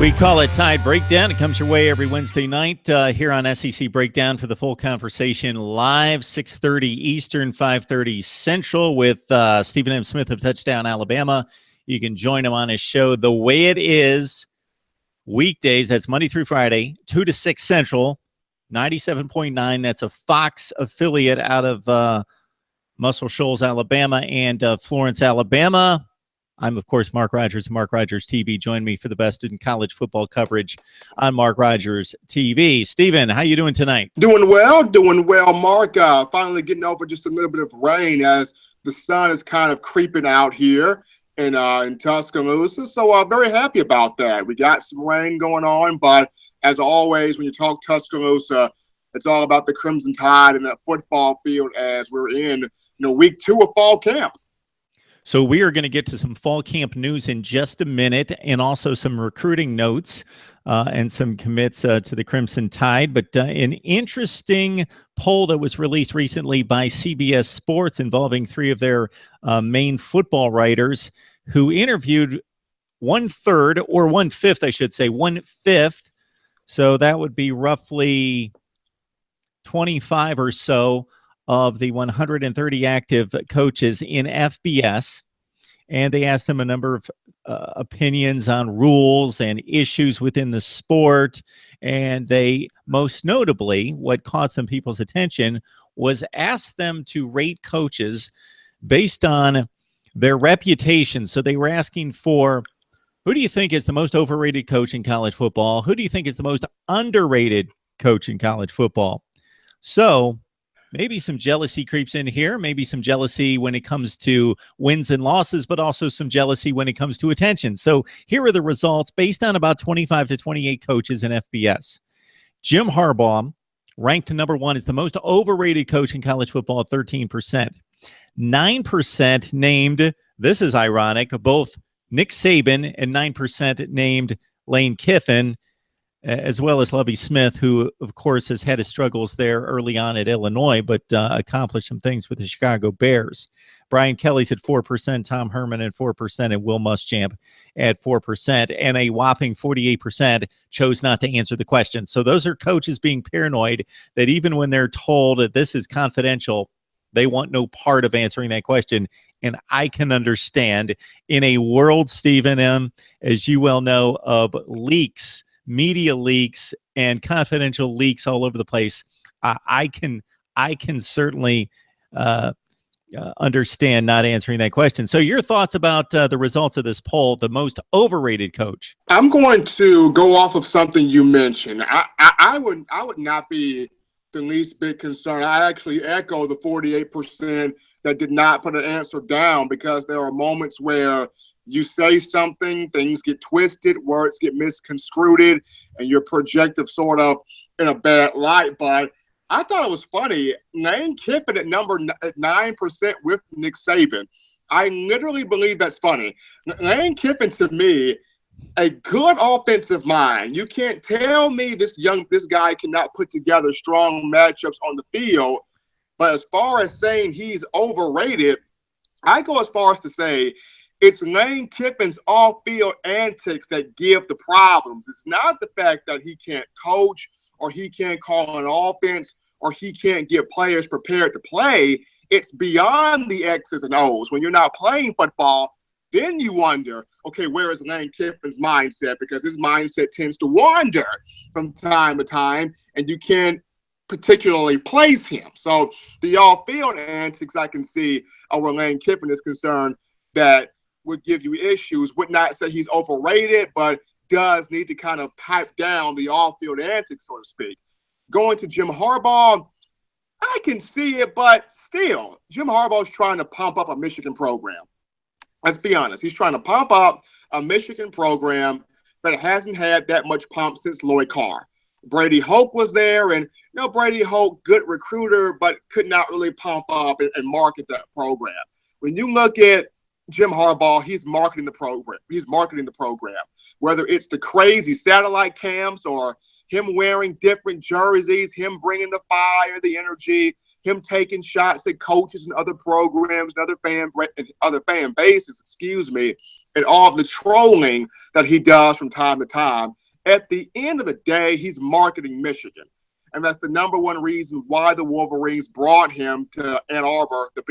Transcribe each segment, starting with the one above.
We call it Tide Breakdown. It comes your way every Wednesday night here on SEC Breakdown for the full conversation live, 6:30 Eastern, 5:30 Central with Stephen M. Smith of Touchdown Alabama. You can join him on his show The Way It Is weekdays. That's Monday through Friday, 2 to 6 Central, 97.9. That's a Fox affiliate out of Muscle Shoals, Alabama, and Florence, Alabama. I'm, of course, Mark Rogers of MarkRogersTV. Join me for the best in college football coverage on MarkRogersTV. Steven, how you doing tonight? Doing well, Mark. Finally getting over just a little bit of rain as the sun is kind of creeping out here in Tuscaloosa. So very happy about that. We got some rain going on, but as always, when you talk Tuscaloosa, it's all about the Crimson Tide and that football field as we're in week 2 of fall camp. So we are going to get to some fall camp news in just a minute, and also some recruiting notes and some commits to the Crimson Tide. But an interesting poll that was released recently by CBS Sports involving 3 of their main football writers, who interviewed 1/3 or 1/5, I should say, 1/5. So that would be roughly 25 or so of the 130 active coaches in FBS, and they asked them a number of opinions on rules and issues within the sport. And they, most notably, what caught some people's attention was asked them to rate coaches based on their reputation. So they were asking for, who do you think is the most overrated coach in college football? Who do you think is the most underrated coach in college football? So maybe some jealousy creeps in here, maybe some jealousy when it comes to wins and losses, but also some jealousy when it comes to attention. So here are the results based on about 25 to 28 coaches in FBS. Jim Harbaugh, ranked number 1, is the most overrated coach in college football at 13%. 9% named, this is ironic, both Nick Saban, and 9% named Lane Kiffin, as well as Lovie Smith, who, of course, has had his struggles there early on at Illinois, but accomplished some things with the Chicago Bears. Brian Kelly's at 4%, Tom Herman at 4%, and Will Muschamp at 4%, and a whopping 48% chose not to answer the question. So those are coaches being paranoid that even when they're told that this is confidential, they want no part of answering that question. And I can understand, in a world, Stephen M., as you well know, of leaks, media leaks and confidential leaks all over the place, I can certainly understand not answering that question. So your thoughts about the results of this poll, the most overrated coach? I'm going to go off of something you mentioned. I would not be the least bit concerned. I actually echo the 48% that did not put an answer down, because there are moments where you say something, things get twisted, words get misconstrued, and you're projected sort of in a bad light. But I thought it was funny. Lane Kiffin at 9% with Nick Saban. I literally believe that's funny. Lane Kiffin, to me, a good offensive mind. You can't tell me this guy cannot put together strong matchups on the field. But as far as saying he's overrated, I go as far as to say it's Lane Kiffin's off-field antics that give the problems. It's not the fact that he can't coach, or he can't call an offense, or he can't get players prepared to play. It's beyond the X's and O's. When you're not playing football, then you wonder, okay, where is Lane Kiffin's mindset? Because his mindset tends to wander from time to time, and you can't particularly place him. So the off-field antics I can see where Lane Kiffin is concerned that would give you issues. Would not say he's overrated, but does need to kind of pipe down the off-field antics, so to speak. Going to Jim Harbaugh, I can see it, but still, Jim Harbaugh's trying to pump up a Michigan program. Let's be honest. He's trying to pump up a Michigan program that hasn't had that much pump since Lloyd Carr. Brady Hoke was there, and Brady Hoke, good recruiter, but could not really pump up and market that program. When you look at Jim Harbaugh, he's marketing the program. Whether it's the crazy satellite camps or him wearing different jerseys, him bringing the fire, the energy, him taking shots at coaches and other programs and other fan bases, and all of the trolling that he does from time to time. At the end of the day, he's marketing Michigan. And that's the number one reason why the Wolverines brought him to Ann Arbor, the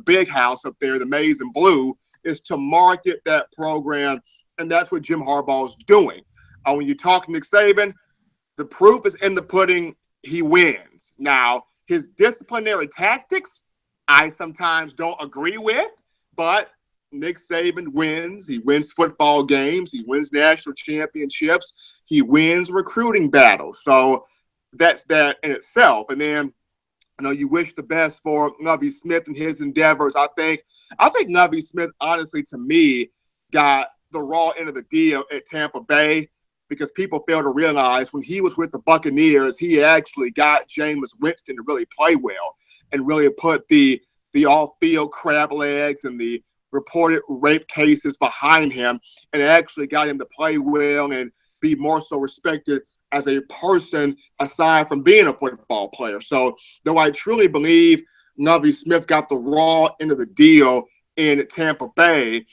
big house up there, the maize and blue, is to market that program. And that's what Jim Harbaugh is doing. When you talk Nick Saban, the proof is in the pudding. He wins. Now, his disciplinary tactics, I sometimes don't agree with, but Nick Saban wins. He wins football games. He wins national championships. He wins recruiting battles. So that's that in itself. And then, you wish the best for Lovie Smith and his endeavors. I think Lovie Smith, honestly, to me, got the raw end of the deal at Tampa Bay, because people fail to realize when he was with the Buccaneers, he actually got Jameis Winston to really play well and really put the off-field crab legs and the reported rape cases behind him, and actually got him to play well and be more so respected as a person aside from being a football player. So though I truly believe Lovie Smith got the raw end of the deal in Tampa Bay,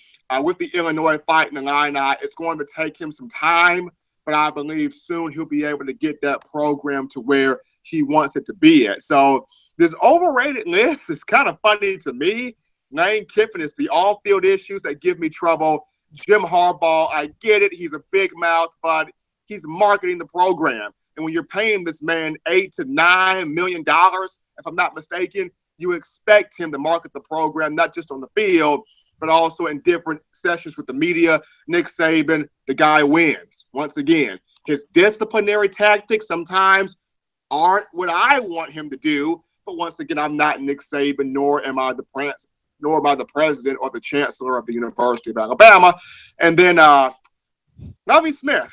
with the Illinois Fighting Illini, it's going to take him some time, but I believe soon he'll be able to get that program to where he wants it to be at. So this overrated list is kind of funny to me. Lane Kiffin is the on-field issues that give me trouble. Jim Harbaugh, I get it. He's a big mouth, but he's marketing the program. And when you're paying this man $8 to $9 million, if I'm not mistaken, you expect him to market the program, not just on the field, but also in different sessions with the media. Nick Saban, the guy wins. Once again, his disciplinary tactics sometimes aren't what I want him to do. But once again, I'm not Nick Saban, nor am I the president or the chancellor of the University of Alabama. And then Lovie Smith,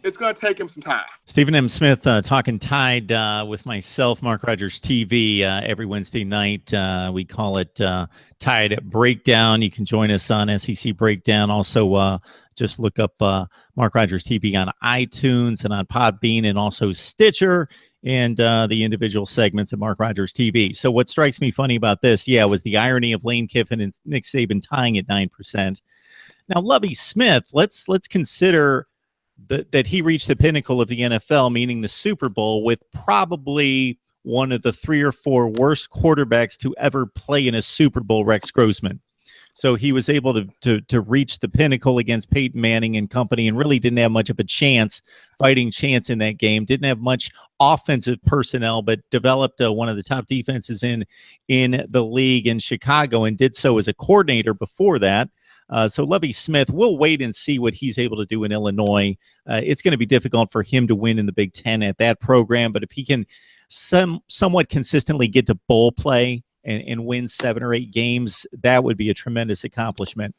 it's going to take him some time. Stephen M. Smith talking Tide with myself, Mark Rogers TV, every Wednesday night. We call it Tide Breakdown. You can join us on SEC Breakdown. Also, just look up Mark Rogers TV on iTunes and on Podbean, and also Stitcher, and the individual segments of Mark Rogers TV. So what strikes me funny about this, was the irony of Lane Kiffin and Nick Saban tying at 9%. Now, Lovie Smith, let's consider that he reached the pinnacle of the NFL, meaning the Super Bowl, with probably one of the 3 or 4 worst quarterbacks to ever play in a Super Bowl, Rex Grossman. So he was able to reach the pinnacle against Peyton Manning and company, and really didn't have much of a fighting chance in that game. Didn't have much offensive personnel, but developed one of the top defenses in the league in Chicago, and did so as a coordinator before that. So Lovie Smith, we'll wait and see what he's able to do in Illinois. It's going to be difficult for him to win in the Big Ten at that program, but if he can somewhat consistently get to bowl play and win 7 or 8 games, that would be a tremendous accomplishment.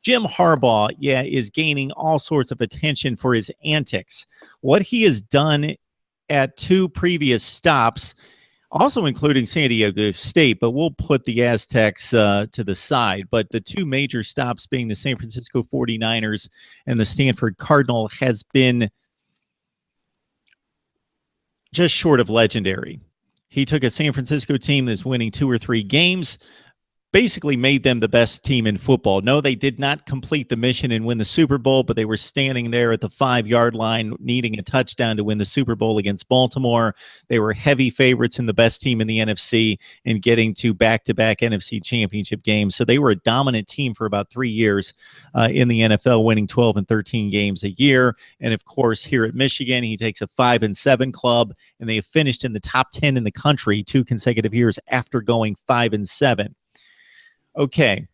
Jim Harbaugh, is gaining all sorts of attention for his antics. What he has done at 2 previous stops, also including San Diego State, but we'll put the Aztecs to the side. But the 2 major stops being the San Francisco 49ers and the Stanford Cardinal has been just short of legendary. He took a San Francisco team that's winning 2 or 3 games, basically made them the best team in football. No, they did not complete the mission and win the Super Bowl, but they were standing there at the 5-yard line needing a touchdown to win the Super Bowl against Baltimore. They were heavy favorites in the best team in the NFC and getting to back-to-back NFC championship games. So they were a dominant team for about 3 years in the NFL, winning 12 and 13 games a year. And of course, here at Michigan, he takes a 5-7 club, and they have finished in the top 10 in the country 2 consecutive years after going 5-7. Okay,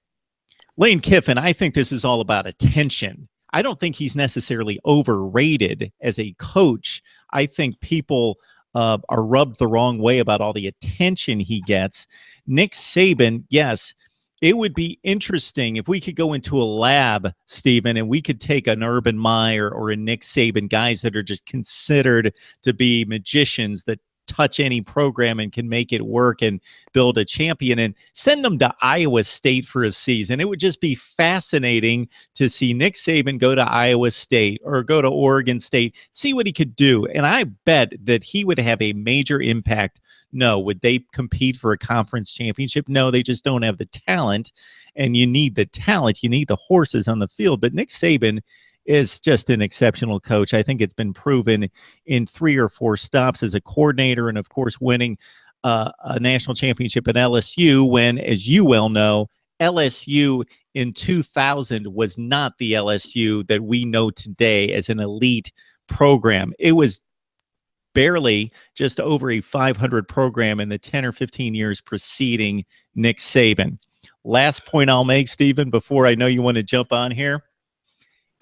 Lane Kiffin, I think this is all about attention. I don't think he's necessarily overrated as a coach. I think people are rubbed the wrong way about all the attention he gets. Nick Saban, yes, it would be interesting if we could go into a lab, Stephen, and we could take an Urban Meyer or a Nick Saban, guys that are just considered to be magicians that touch any program and can make it work and build a champion, and send them to Iowa State for a season. It would just be fascinating to see Nick Saban go to Iowa State or go to Oregon State, see what he could do. And I bet that he would have a major impact. No. Would they compete for a conference championship? No, they just don't have the talent. And you need the talent. You need the horses on the field. But Nick Saban is just an exceptional coach. I think it's been proven in 3 or 4 stops as a coordinator, and of course winning a national championship at LSU when, as you well know, LSU in 2000 was not the LSU that we know today as an elite program. It was barely just over a 500 program in the 10 or 15 years preceding Nick Saban. Last point I'll make, Stephen, before I know you want to jump on here,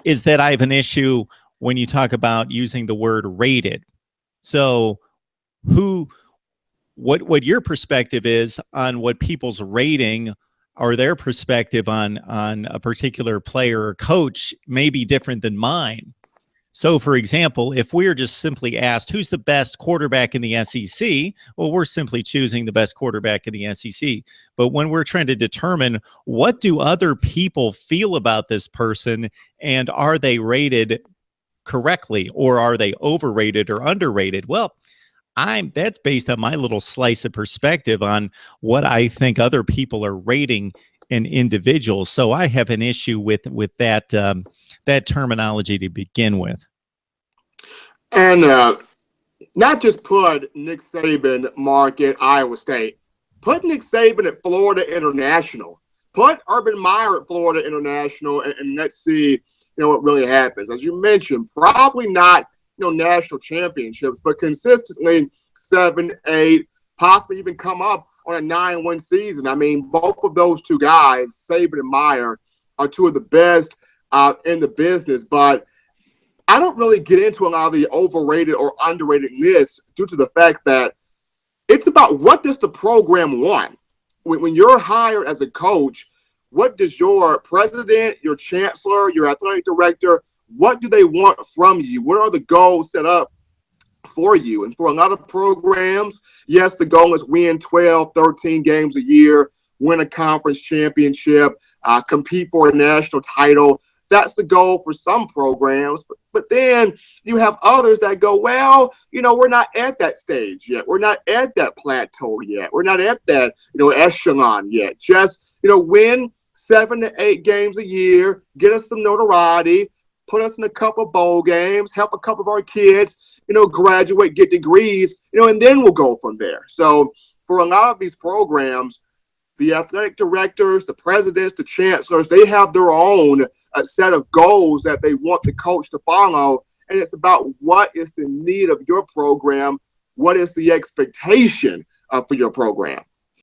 is that I have an issue when you talk about using the word rated. So what your perspective is on what people's rating or their perspective on a particular player or coach may be different than mine. So, for example, if we're just simply asked who's the best quarterback in the SEC, well, we're simply choosing the best quarterback in the SEC. But when we're trying to determine what do other people feel about this person, and are they rated correctly, or are they overrated or underrated? Well, that's based on my little slice of perspective on what I think other people are rating an individual. So I have an issue with that that terminology to begin with. And not just put Nick Saban, Mark, at Iowa State. Put Nick Saban at Florida International. Put Urban Meyer at Florida International, and let's see, what really happens. As you mentioned, probably not, national championships, but consistently 7, 8, possibly even come up on a 9-win season. I mean, both of those two guys, Saban and Meyer, are two of the best in the business. But I don't really get into a lot of the overrated or underrated lists due to the fact that it's about what does the program want. When you're hired as a coach, what does your president, your chancellor, your athletic director, what do they want from you? What are the goals set up for you? And for a lot of programs, yes, the goal is win 12, 13 games a year, win a conference championship, compete for a national title. That's the goal for some programs. But then you have others that go, well, we're not at that stage yet. We're not at that plateau yet. We're not at that, echelon yet. Just, win 7 to 8 games a year, get us some notoriety, put us in a couple bowl games, help a couple of our kids, graduate, get degrees, and then we'll go from there. So for a lot of these programs, the athletic directors, the presidents, the chancellors, they have their own set of goals that they want the coach to follow. And it's about what is the need of your program? What is the expectation for your program?